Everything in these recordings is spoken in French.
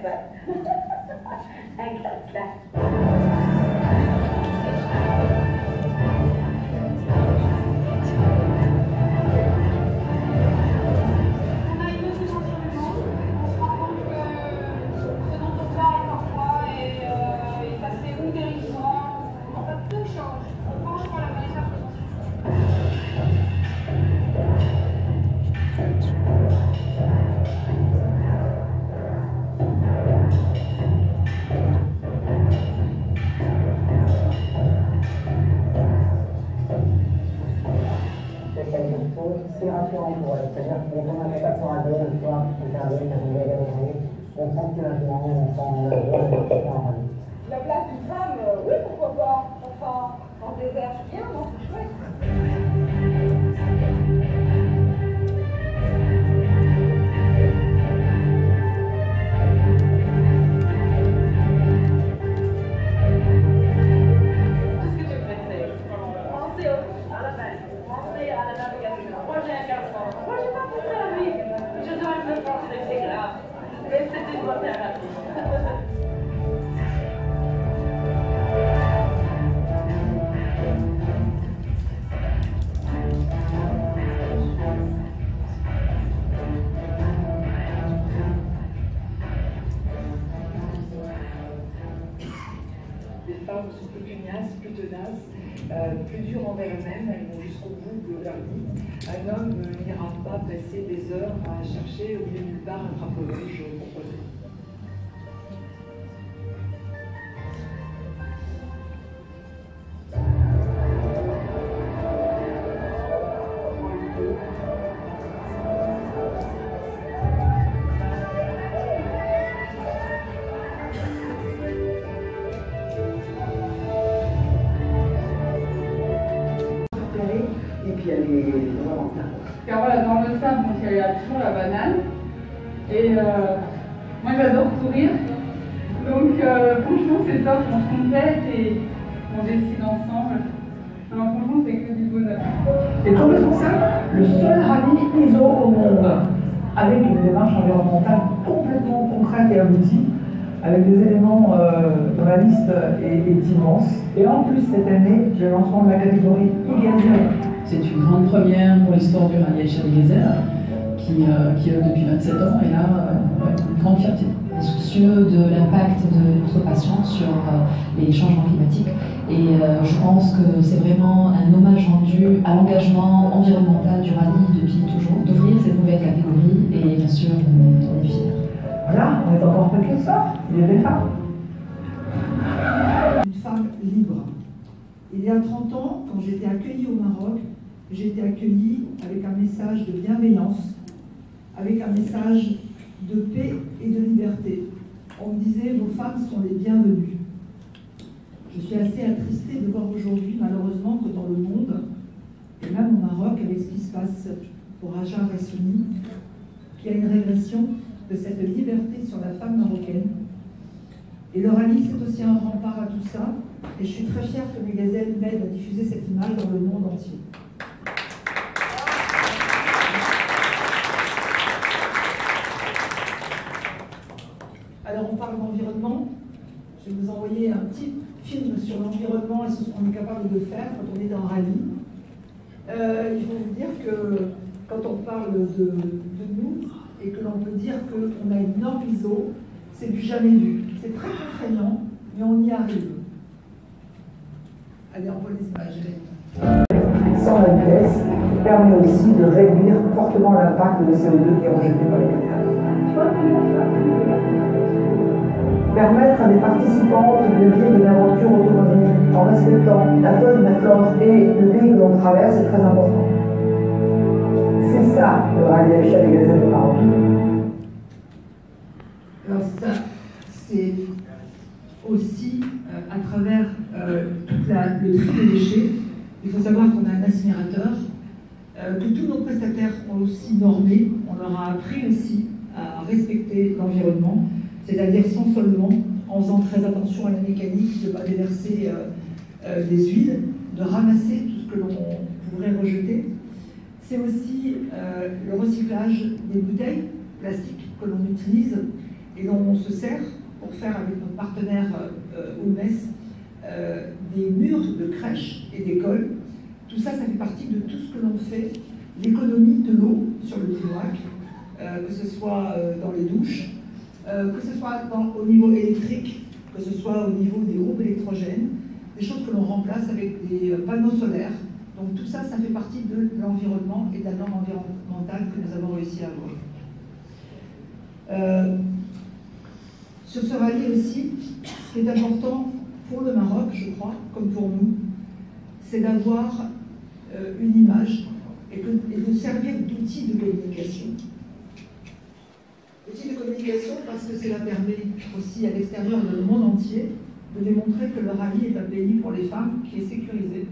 Gaspard. Un glace là. C'est rassurant pour elle, c'est-à-dire qu'on a un état sur un deux, une fois, on termine, on va gagner, on prend plus maintenant, on prend en La place d'une femme, oui, pourquoi pas. Enfin, en désert, c'est bien, non, c'est chouette. Les femmes sont plus pugnaces, plus tenaces, plus dures envers elles-mêmes, elles vont jusqu'au bout de leur vie. Un homme n'ira pas passer des heures à chercher au milieu de nulle part un drapeau rouge pour poser. Et puis il y a les Valentins. Car voilà, dans le sable, donc, il y a toujours la banane. Et moi j'adore courir. Donc franchement c'est top, on se complète et on décide ensemble. Alors franchement c'est que du bonheur. Et comme responsable, le seul rallye ISO au monde, avec une démarche environnementale complètement concrète et aboutie, avec des éléments dont la liste est immense. Et en plus cette année, j'ai le lancement de la catégorie e-gazelle. C'est une grande première pour l'histoire du rallye Echel-Gezer, qui œuvre depuis 27 ans, et là, une grande fierté. Soucieux de l'impact de notre passion sur les changements climatiques. Et je pense que c'est vraiment un hommage rendu à l'engagement environnemental du rallye depuis toujours, d'ouvrir cette nouvelle catégorie, et bien sûr, on est fiers. Voilà, on est encore peu que ça, il y a des femmes. Une femme libre. Il y a 30 ans, quand j'étais accueillie au Maroc, j'ai été accueillie avec un message de bienveillance, avec un message de paix et de liberté. On me disait, vos femmes sont les bienvenues. Je suis assez attristée de voir aujourd'hui, malheureusement, que dans le monde, et même au Maroc, avec ce qui se passe pour Hajar Ressouni, qu'il y a une régression de cette liberté sur la femme marocaine. Et le rallye, c'est aussi un rempart à tout ça. Et je suis très fière que mes gazelles m'aident à diffuser cette image dans le monde entier. Alors on parle d'environnement. Je vais vous envoyer un petit film sur l'environnement et sur ce qu'on est capable de faire quand on est dans un rallye. Il faut vous dire que quand on parle de nous et que l'on peut dire qu'on a une norme ISO, c'est du jamais vu. C'est très contraignant, mais on y arrive. Allez, on voit les images. Sans la vitesse, qui permet aussi de réduire fortement l'impact de CO2 qui est rejeté par les camions. Permettre à des participantes de vivre une aventure automobile en respectant la faune, la flore et le pays que l'on traverse, c'est très important. C'est ça le rallye Echel-Gezer de Maroc. Alors ça, c'est aussi à travers tout le tri des déchets. Il faut savoir qu'on a un incinérateur, que tous nos prestataires ont aussi normé. On leur a appris aussi à respecter l'environnement, c'est-à-dire sans seulement, en faisant très attention à la mécanique, de ne pas déverser des huiles, de ramasser tout ce que l'on pourrait rejeter. C'est aussi le recyclage des bouteilles plastiques que l'on utilise Et on se sert pour faire avec notre partenaire OMS des murs de crèches et d'écoles. Tout ça, ça fait partie de tout ce que l'on fait, l'économie de l'eau sur le Tinoac, que ce soit dans les douches, que ce soit au niveau électrique, que ce soit au niveau des groupes électrogènes, des choses que l'on remplace avec des panneaux solaires. Donc tout ça, ça fait partie de l'environnement et de la norme environnementale que nous avons réussi à avoir. Sur ce rallye aussi, ce qui est important pour le Maroc, je crois, comme pour nous, c'est d'avoir une image et de servir d'outil de communication. Outil de communication parce que cela permet aussi à l'extérieur du monde entier de démontrer que le rallye est un pays pour les femmes qui est sécurisé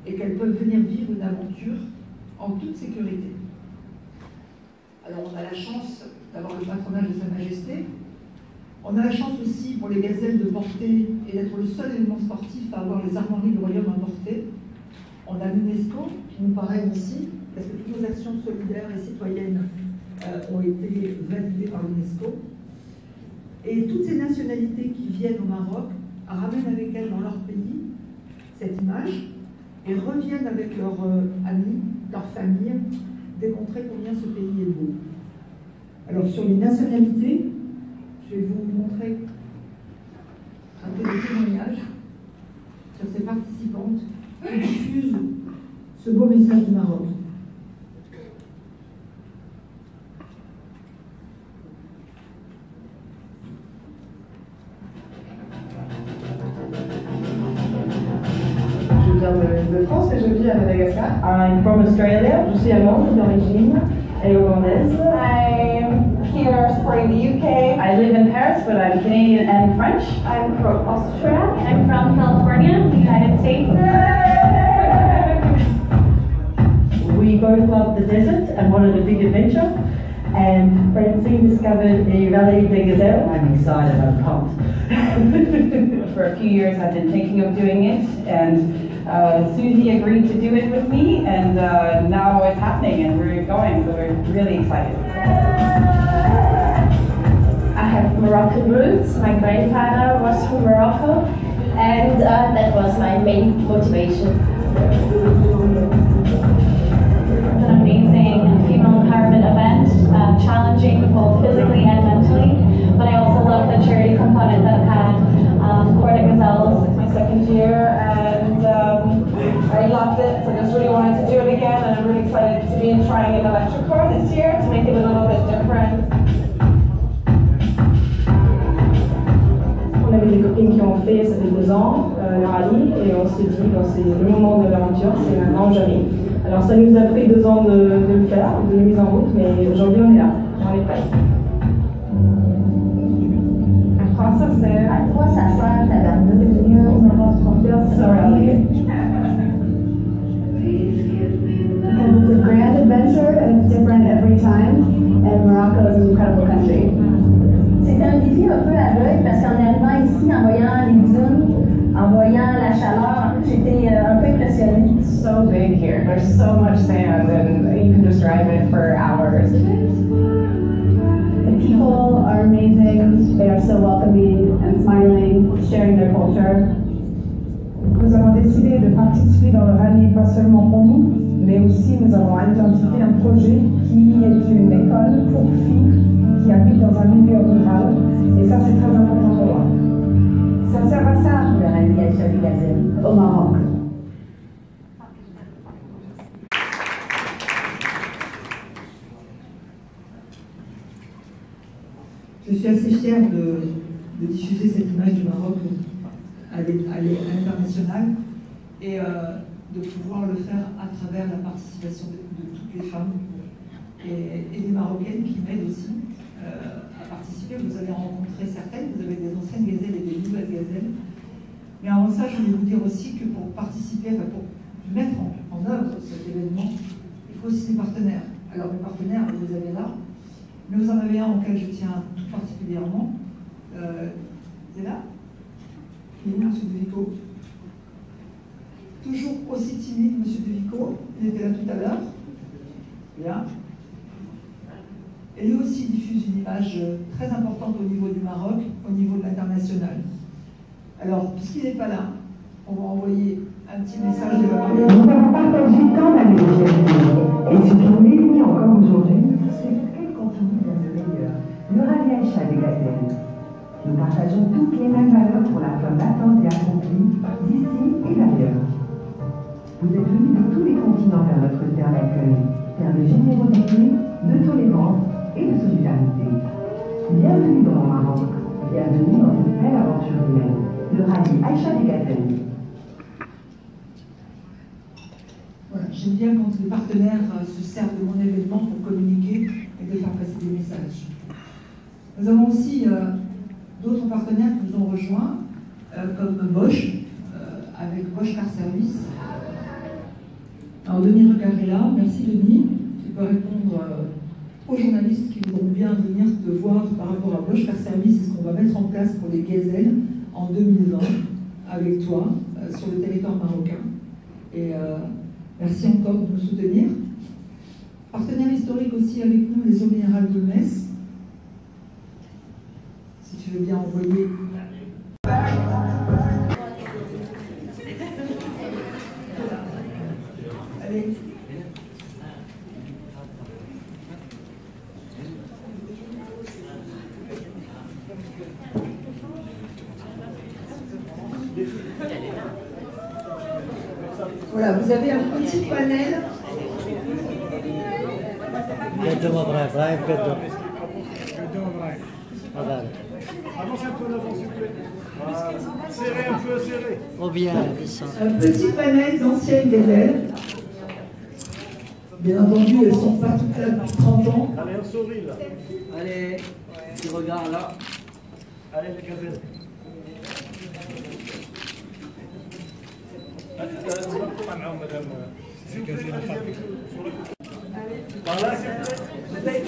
et qu'elles peuvent venir vivre une aventure en toute sécurité. Alors on a la chance d'avoir le patronage de Sa Majesté. On a la chance aussi pour les gazelles de porter et d'être le seul événement sportif à avoir les armoiries du royaume à porter. On a l'UNESCO qui nous parraine aussi, parce que toutes nos actions solidaires et citoyennes ont été validées par l'UNESCO. Et toutes ces nationalités qui viennent au Maroc ramènent avec elles dans leur pays cette image et reviennent avec leurs amis, leurs familles, démontrer combien ce pays est beau. Alors sur les nationalités, je vais vous montrer un peu de témoignages sur ces participantes qui diffusent ce beau message du Maroc. Je viens de France et je vis à Madagascar. I'm from Australia. Je suis allemande d'origine et hollandaise. I'm here supporting the UK. I live in Paris, but I'm Canadian and French. I'm from Austria. I'm from California, the United States. We both love the desert and wanted a big adventure. And Francine discovered a Vallée des Gazelles. I'm excited, I'm pumped. For a few years I've been thinking of doing it, and Susie agreed to do it with me, and now it's happening and we're going, so we're really excited. I have Moroccan roots. My grandfather was from Morocco, and that was my main motivation. It's an amazing female empowerment event, challenging both physically and mentally, but I also love the charity component that I've had. For the Gazelles, it's my second year, and I loved it, so I just really wanted to do it again, and I'm really excited to be trying an electric car this year to make it a little bit different. On avait des copines qui ont fait, ça fait 2 ans, le rallye, et on s'est dit, bon, c'est le moment de l'aventure, c'est maintenant ou jamais. Alors ça nous a pris 2 ans de le faire, de mise en route, mais aujourd'hui on est là, on est prêts. À quoi ça sert tabarnouche? So elegant. It's a grand adventure and it's different every time, and Morocco is an incredible country. C'était un défi un peu aveugle parce qu'en arrivant ici, en voyant les dunes, en voyant la chaleur, j'étais un peu impressionnée. It's so big here. There's so much sand, and you can just drive it for hours. The people are amazing. They are so welcoming and smiling, sharing their culture. Nous avons décidé de participer dans le rallye pas seulement pour nous, mais aussi nous avons identifié un projet qui est une école pour filles qui habitent dans un milieu rural, et ça c'est très important pour moi. Ça sert à ça, le rallye des Gazelles au Maroc. Je suis assez fière de diffuser cette image du Maroc à l'international et de pouvoir le faire à travers la participation de toutes les femmes et des Marocaines qui m'aident aussi à participer. Vous avez rencontré certaines, vous avez des anciennes gazelles et des nouvelles gazelles. Mais avant ça, je voulais vous dire aussi que pour participer, pour mettre en œuvre cet événement, il faut aussi des partenaires. Alors les partenaires, vous les avez là. Mais vous en avez un auquel je tiens tout particulièrement. C'est là? Il est où, M. De Vico? Toujours aussi timide, M. De Vico. Il était là tout à l'heure. Là. Et eux aussi diffusent une image très importante au niveau du Maroc, au niveau de l'international. Alors, puisqu'il n'est pas là, on va envoyer un petit message de la part de... Nous avons partagé tant d'années de et ce qui nous réunit encore aujourd'hui, c'est qu'elle continue vers le meilleur. Le rallye Aïcha des Gazelles. Nous partageons toutes les mêmes valeurs pour la femme battante et accomplie, d'ici et d'ailleurs. Vous êtes venus de tous les continents vers notre terre d'accueil, terre de générosité, de tolérance et de solidarité. Bienvenue dans le Maroc, bienvenue dans cette belle aventure humaine, le rallye Aïcha des Gazelles. Voilà, j'aime bien quand les partenaires se servent de mon événement pour communiquer et de faire passer des messages. Nous avons aussi d'autres partenaires qui nous ont rejoints, comme Bosch, avec Bosch Car Service. Alors Denis Recarella, merci Denis, tu peux répondre aux journalistes qui voudront bien venir te voir par rapport à Bosch Car Service et ce qu'on va mettre en place pour les gazelles en 2020 avec toi sur le territoire marocain. Et merci encore de nous soutenir. Partenaire historique aussi avec nous, les eaux minérales de Metz. Si tu veux bien envoyer. Allez. Voilà, vous avez un petit panel. Serré, un peu serré. Un petit panel d'anciennes gazelles. Bien entendu, elles ne sont pas toutes là depuis 30 ans. Allez, on sourit là. Allez, petit regard là. Allez, les gazelles. Madame. S'il vous plaît, par là, s'il vous plaît.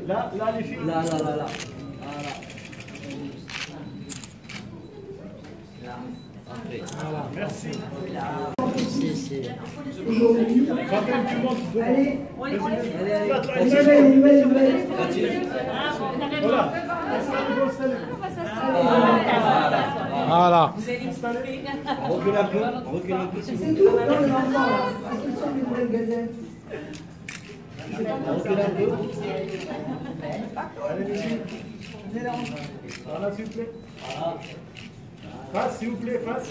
Là, les filles. Là. Voilà. Voilà, merci. Aujourd'hui. Allez. Voilà. Voilà. Recule un peu. C'est tout dans le enfant là. Parce qu'ils sont des nouvelles gazelles. Recule un peu. Allez, les filles. Voilà, s'il vous plaît. Face, s'il vous plaît, face.